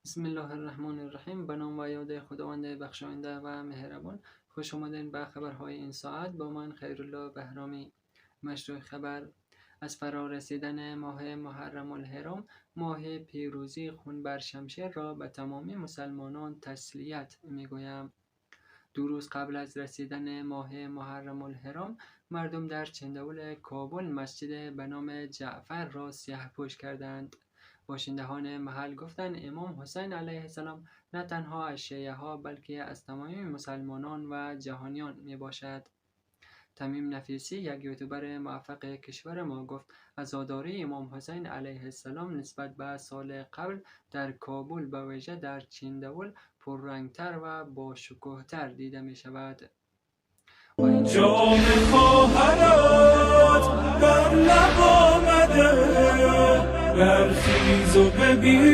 بسم الله الرحمن الرحیم. به نام و یاد خداوند بخشاینده و مهربان. خوش آمدین به خبرهای این ساعت. با من خیرالله بهرامی. مشروع خبر: از فرا رسیدن ماه محرم الحرام، ماه پیروزی، خون بر شمشیر را به تمامی مسلمانان تسلیت میگویم. 2 روز قبل از رسیدن ماه محرم الحرام، مردم در چندول کابل مسجد به نام جعفر را سیاه‌پوش کردند. باشندگان محل گفتند امام حسین علیه السلام نه تنها از شیعه ها بلکه از تمامی مسلمانان و جهانیان می باشد. تمیم نفیسی، یک یوتیوبر موفق کشور ما، گفت عزاداری امام حسین علیه السلام نسبت به سال قبل در کابل به ویژه در چندول پررنگتر و با شکوهتر دیده می شود. جام خواهرات بر لب آمده، برخیز و ببین